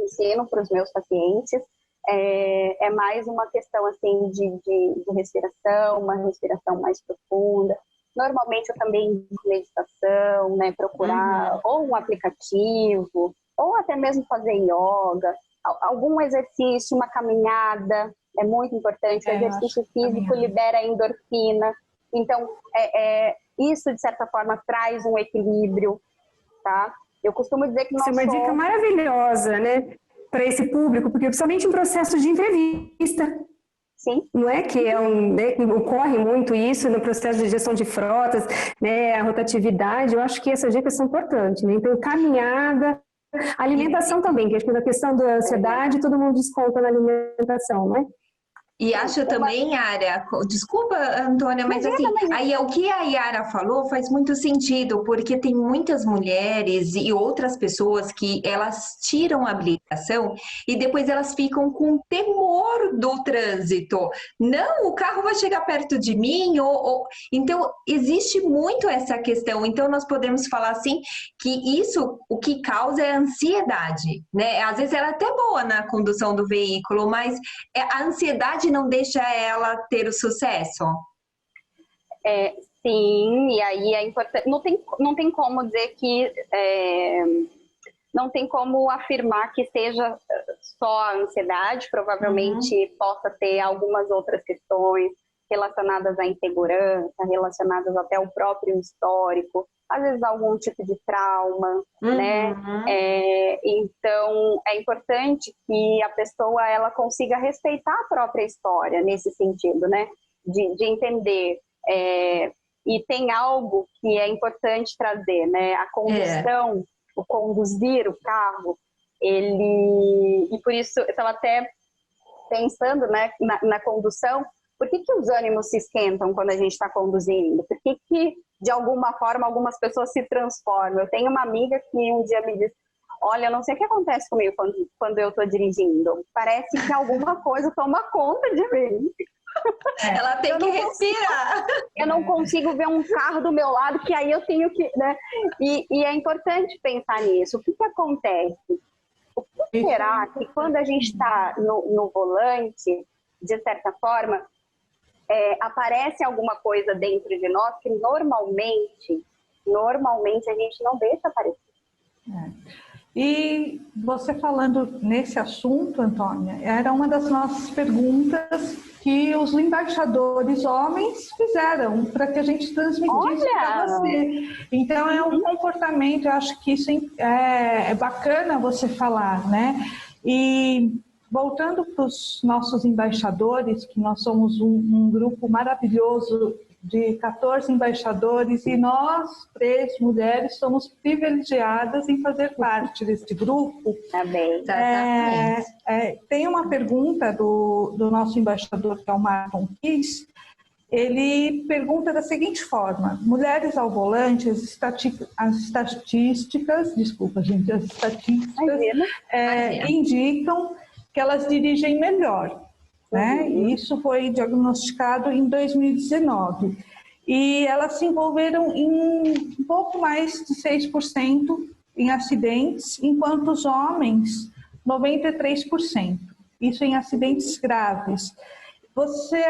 ensino para os meus pacientes, é mais uma questão assim, de respiração, uma respiração mais profunda. Normalmente eu também indico meditação, né, procurar ou um aplicativo, ou até mesmo fazer yoga, algum exercício, uma caminhada, é muito importante. O exercício físico libera endorfina, então isso de certa forma traz um equilíbrio, tá? Eu costumo dizer que isso é uma dica maravilhosa, né, para esse público, porque principalmente em processo de entrevista. Sim. Não é que ocorre muito isso no processo de gestão de frotas, né, a rotatividade, eu acho que essas dicas são importantes, né? Então, caminhada, alimentação também, que acho que na questão da ansiedade, todo mundo desconta na alimentação, não é? E acho também, Yara, desculpa, Antônia, mas assim, aí o que a Yara falou faz muito sentido, porque tem muitas mulheres e outras pessoas que elas tiram a habilitação e depois elas ficam com temor do trânsito. Não, o carro vai chegar perto de mim, então existe muito essa questão. Então nós podemos falar assim que isso, o que causa é a ansiedade, né? Às vezes ela é até boa na condução do veículo, mas a ansiedade não deixa ela ter o sucesso? Sim, e aí é importante. Não tem como dizer que não tem como afirmar que seja só a ansiedade, provavelmente possa ter algumas outras questões relacionadas à insegurança, relacionadas até ao próprio histórico, às vezes algum tipo de trauma, né? Então, é importante que a pessoa ela consiga respeitar a própria história nesse sentido, né? De entender. E tem algo que é importante trazer, né? A condução, o conduzir o carro, e por isso eu estava até pensando, né, na condução. Por que os ânimos se esquentam quando a gente está conduzindo? Por que, de alguma forma, algumas pessoas se transformam? Eu tenho uma amiga que um dia me disse, olha, eu não sei o que acontece comigo quando eu estou dirigindo. Parece que alguma coisa toma conta de mim. Ela tem que respirar. Eu não consigo ver um carro do meu lado, que aí eu tenho que... né? E é importante pensar nisso. O que acontece? O que será que quando a gente está no volante, de certa forma... aparece alguma coisa dentro de nós que normalmente a gente não deixa aparecer. E você falando nesse assunto, Antônia, era uma das nossas perguntas que os embaixadores homens fizeram para que a gente transmitisse para você. Então, é um comportamento, eu acho que isso é bacana você falar, né? E voltando para os nossos embaixadores, que nós somos um grupo maravilhoso de 14 embaixadores e nós, 3 mulheres, somos privilegiadas em fazer parte deste grupo. Também. Tem uma pergunta do nosso embaixador, que é o Marlon Kiss. Ele pergunta da seguinte forma: mulheres ao volante, as estatísticas indicam que elas dirigem melhor. Né? Isso foi diagnosticado em 2019. E elas se envolveram em um pouco mais de 6% em acidentes, enquanto os homens, 93%. Isso em acidentes graves. Você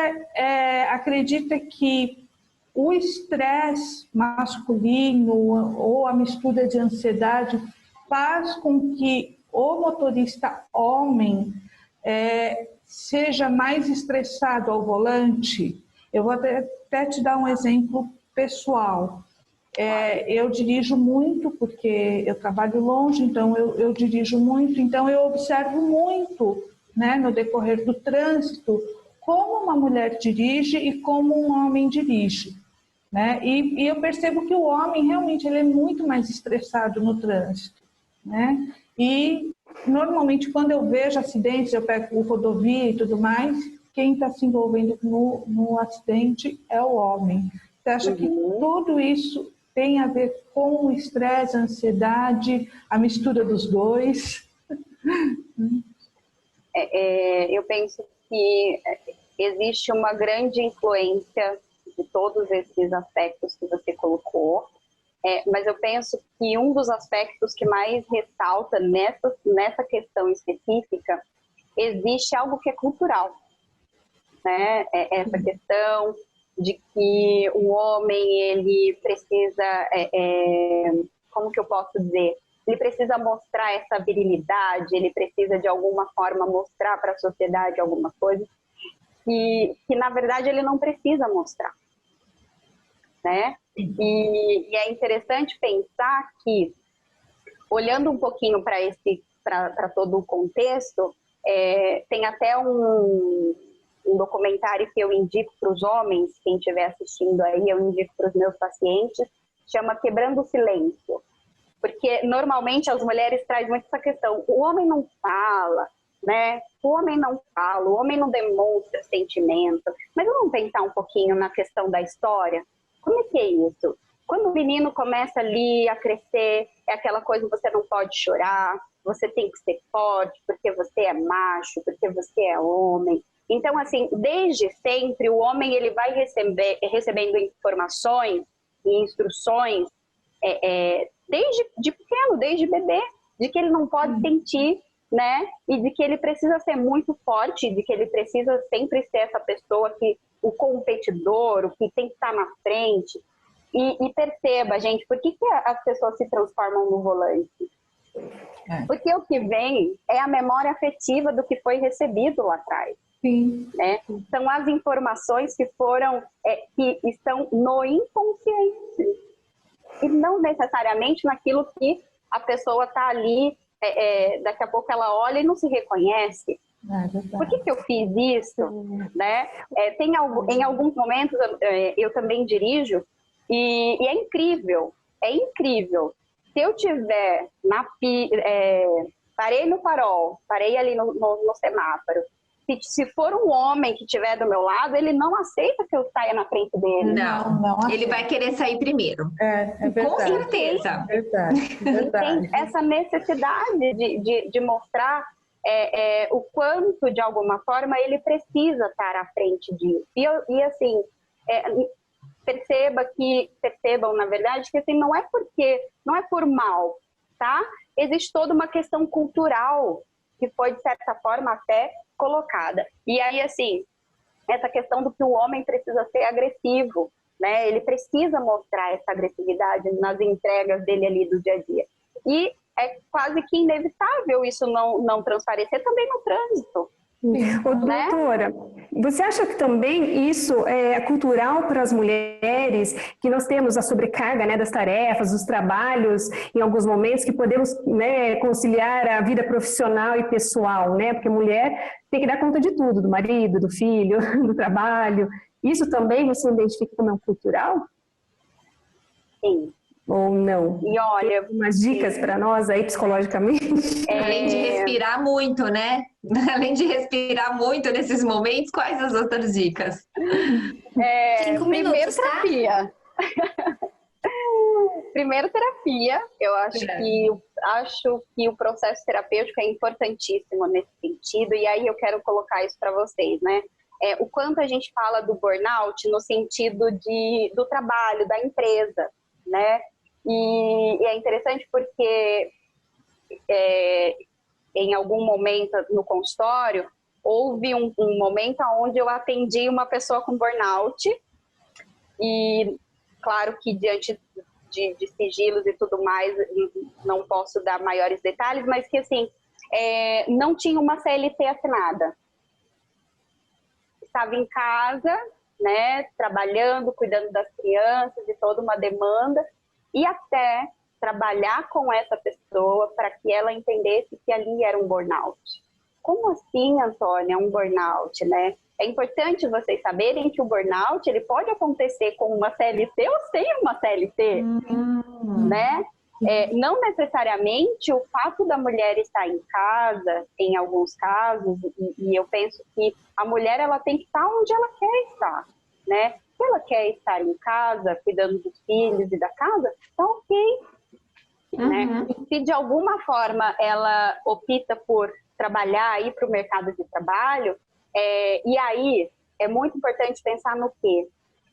acredita que o estresse masculino ou a mistura de ansiedade faz com que o motorista homem seja mais estressado ao volante? Eu vou até te dar um exemplo pessoal. Eu dirijo muito, porque eu trabalho longe, então eu dirijo muito, então eu observo muito, né, no decorrer do trânsito, como uma mulher dirige e como um homem dirige. Né? E eu percebo que o homem realmente ele é muito mais estressado no trânsito. Né? E normalmente, quando eu vejo acidentes, eu pego rodovia e tudo mais, quem está se envolvendo no acidente é o homem. Você acha que tudo isso tem a ver com o estresse, a ansiedade, a mistura dos dois? Eu penso que existe uma grande influência de todos esses aspectos que você colocou. Mas eu penso que um dos aspectos que mais ressalta nessa questão específica, existe algo que é cultural, né? Essa questão de que o homem, ele precisa, como que eu posso dizer? Ele precisa mostrar essa virilidade, ele precisa de alguma forma mostrar para a sociedade alguma coisa que na verdade ele não precisa mostrar. Né? E é interessante pensar que, olhando um pouquinho para todo o contexto, tem até um documentário que eu indico para os homens, quem estiver assistindo aí, eu indico para os meus pacientes, chama Quebrando o Silêncio. Porque normalmente as mulheres trazem muito essa questão, o homem não fala, né? O homem não fala, o homem não demonstra sentimento. Mas vamos pensar um pouquinho na questão da história. Como é que é isso? Quando o menino começa ali a crescer, é aquela coisa, você não pode chorar, você tem que ser forte, porque você é macho, porque você é homem. Então, assim, desde sempre, o homem ele vai recebendo informações e instruções desde pequeno, desde bebê, de que ele não pode sentir, né? E de que ele precisa ser muito forte, de que ele precisa sempre ser essa pessoa o competidor, o que tem que estar na frente. E perceba, gente, por que as pessoas se transformam no volante? Porque o que vem é a memória afetiva do que foi recebido lá atrás. Sim. Né? São as informações que estão no inconsciente. E não necessariamente naquilo que a pessoa está ali, daqui a pouco ela olha e não se reconhece. Por que eu fiz isso? Né? Em alguns momentos eu também dirijo e é incrível. Se eu tiver parei no farol, parei ali no semáforo, se for um homem que estiver do meu lado, ele não aceita que eu saia na frente dele. Não, ele vai querer sair primeiro. É verdade. Com certeza. Verdade. Tem essa necessidade de mostrar o quanto, de alguma forma, ele precisa estar à frente disso. E assim, percebam, na verdade, que assim, não é por mal, tá? Existe toda uma questão cultural que foi, de certa forma, até colocada. E aí, assim, essa questão do que o homem precisa ser agressivo, né? Ele precisa mostrar essa agressividade nas entregas dele ali do dia a dia. E é quase que inevitável isso não transparecer também no trânsito, Ô, doutora, você acha que também isso é cultural para as mulheres, que nós temos a sobrecarga, né, das tarefas, dos trabalhos, em alguns momentos, que podemos, né, conciliar a vida profissional e pessoal, né? Porque mulher tem que dar conta de tudo, do marido, do filho, do trabalho. Isso também você identifica como cultural? Sim. Ou não? E olha, tem umas dicas para nós aí psicologicamente? Além de respirar muito, né? Além de respirar muito nesses momentos, quais as outras dicas? 5 minutos, tá? Terapia. Primeiro, terapia. Eu acho que o processo terapêutico é importantíssimo nesse sentido, e aí eu quero colocar isso para vocês, né? O quanto a gente fala do burnout no sentido do trabalho, da empresa, né? E é interessante porque em algum momento no consultório houve um momento onde eu atendi uma pessoa com burnout, e claro que diante de sigilos e tudo mais não posso dar maiores detalhes, mas que assim, não tinha uma CLT assinada, estava em casa, né, trabalhando, cuidando das crianças e toda uma demanda, e até trabalhar com essa pessoa para que ela entendesse que ali era um burnout. Como assim, Antônia, um burnout, né? É importante vocês saberem que o burnout ele pode acontecer com uma CLT ou sem uma CLT, né? Não necessariamente o fato da mulher estar em casa, em alguns casos, e eu penso que a mulher ela tem que estar onde ela quer estar, né? Se ela quer estar em casa, cuidando dos filhos e da casa, tá ok. Né? Se de alguma forma ela opta por trabalhar, ir para o mercado de trabalho, e aí é muito importante pensar no quê?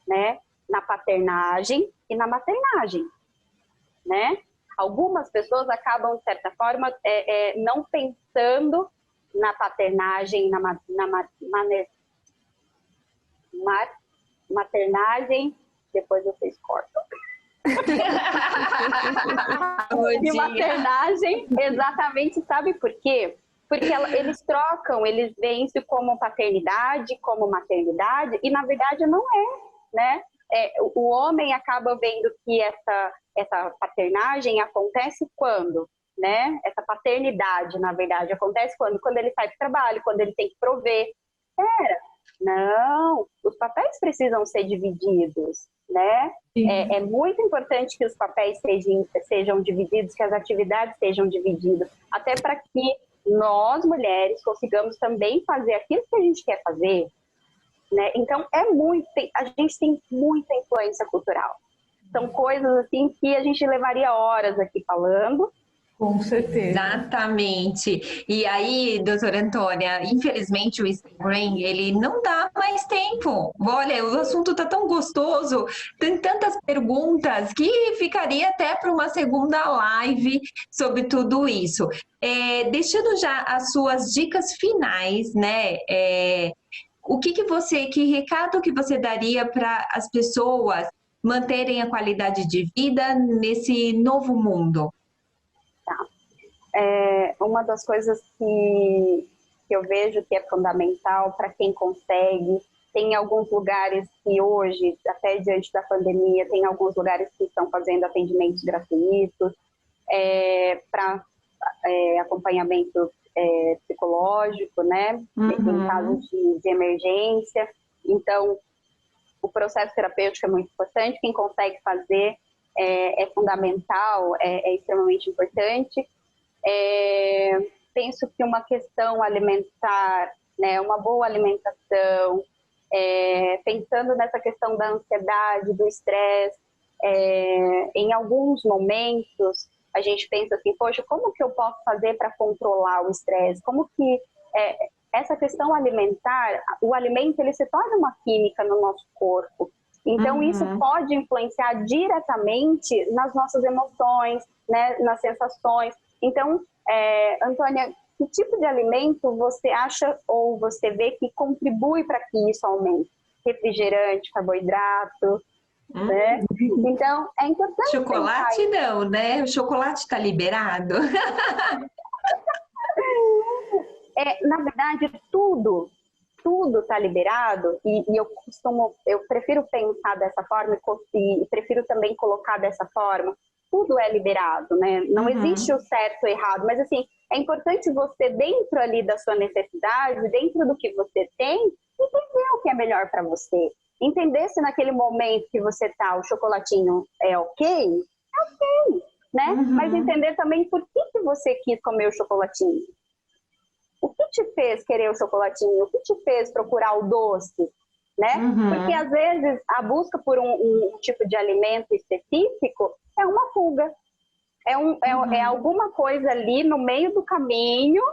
Né? Na paternagem e na maternagem. Né? Algumas pessoas acabam, de certa forma, não pensando na paternagem, na maternagem, depois vocês cortam. E maternagem, exatamente, sabe por quê? Porque eles trocam, eles veem isso como paternidade, como maternidade, e na verdade não é, né? O homem acaba vendo que essa paternagem acontece quando, né? Essa paternidade, na verdade, acontece quando ele sai para o trabalho, quando ele tem que prover. Não, os papéis precisam ser divididos, né? É muito importante que os papéis sejam divididos, que as atividades sejam divididas, até para que nós, mulheres, consigamos também fazer aquilo que a gente quer fazer, né? Então, a gente tem muita influência cultural. São coisas assim que a gente levaria horas aqui falando. Com certeza. Exatamente. E aí, doutora Antônia, infelizmente o Instagram, ele não dá mais tempo. Olha, o assunto tá tão gostoso, tem tantas perguntas que ficaria até para uma segunda live sobre tudo isso. Deixando já as suas dicas finais, né? Que recado que você daria para as pessoas manterem a qualidade de vida nesse novo mundo? Uma das coisas que eu vejo que é fundamental para quem consegue, tem alguns lugares que hoje, até diante da pandemia, tem alguns lugares que estão fazendo atendimentos gratuitos para acompanhamento psicológico, né? Em casos de emergência. Então, o processo terapêutico é muito importante, quem consegue fazer é fundamental, é extremamente importante. Penso que uma questão alimentar, né, uma boa alimentação, pensando nessa questão da ansiedade, do estresse, em alguns momentos a gente pensa assim, poxa, como que eu posso fazer para controlar o estresse? Como que essa questão alimentar, o alimento ele se torna uma química no nosso corpo. Então isso pode influenciar diretamente nas nossas emoções, né, nas sensações. Então, Antônia, que tipo de alimento você acha ou você vê que contribui para que isso aumente? Refrigerante, carboidrato, né? Então, é importante. Chocolate não, né? O chocolate está liberado. na verdade, tudo está liberado, e eu prefiro pensar dessa forma e prefiro também colocar dessa forma. Tudo é liberado, né? Não existe o certo ou errado, mas assim, é importante você, dentro ali da sua necessidade, dentro do que você tem, entender o que é melhor para você. Entender se naquele momento que você tá, o chocolatinho é ok, né? Mas entender também por que você quis comer o chocolatinho. O que te fez querer o chocolatinho? O que te fez procurar o doce? Né? Porque às vezes a busca por um tipo de alimento específico é uma fuga. É alguma coisa ali no meio do caminho,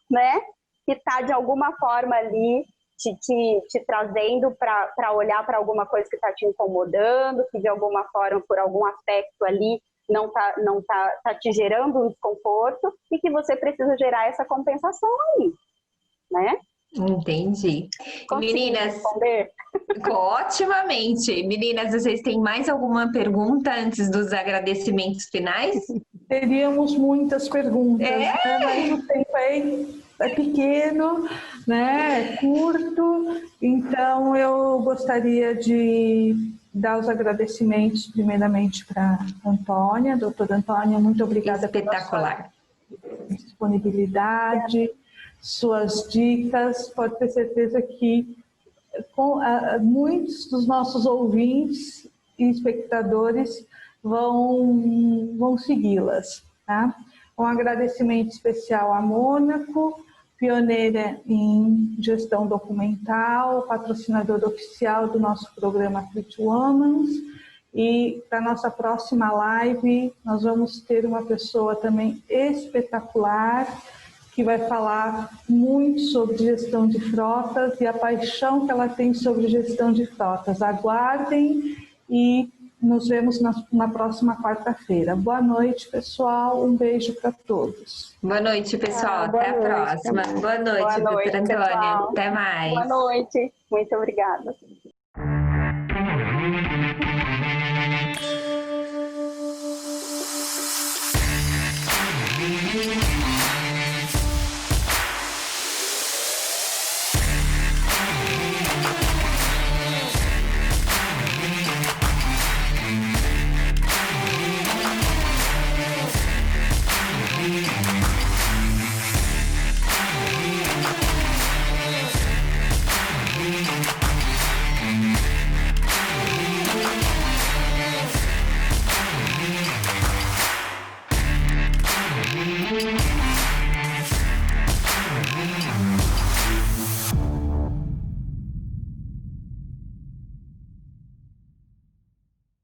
né? Que está de alguma forma ali te trazendo para olhar para alguma coisa que está te incomodando, que de alguma forma, por algum aspecto ali, não tá te gerando um desconforto e que você precisa gerar essa compensação aí, né? Entendi. Consegui Meninas, responder? otimamente. Meninas, vocês têm mais alguma pergunta antes dos agradecimentos finais? Teríamos muitas perguntas, né? Mas o tempo é pequeno, né? É curto, então eu gostaria de dar os agradecimentos primeiramente para a Antônia. Doutora Antônia, muito obrigada pela sua disponibilidade, suas dicas. Pode ter certeza que muitos dos nossos ouvintes e espectadores vão segui-las. Tá? Um agradecimento especial à Mônaco, pioneira em gestão documental, patrocinadora oficial do nosso programa Pretty Women. E para a nossa próxima live, nós vamos ter uma pessoa também espetacular, que vai falar muito sobre gestão de frotas e a paixão que ela tem sobre gestão de frotas. Aguardem e nos vemos na próxima quarta-feira. Boa noite, pessoal. Um beijo para todos. Boa noite, pessoal. Até a próxima. Boa noite, doutora Antônia. Até mais. Boa noite. Muito obrigada.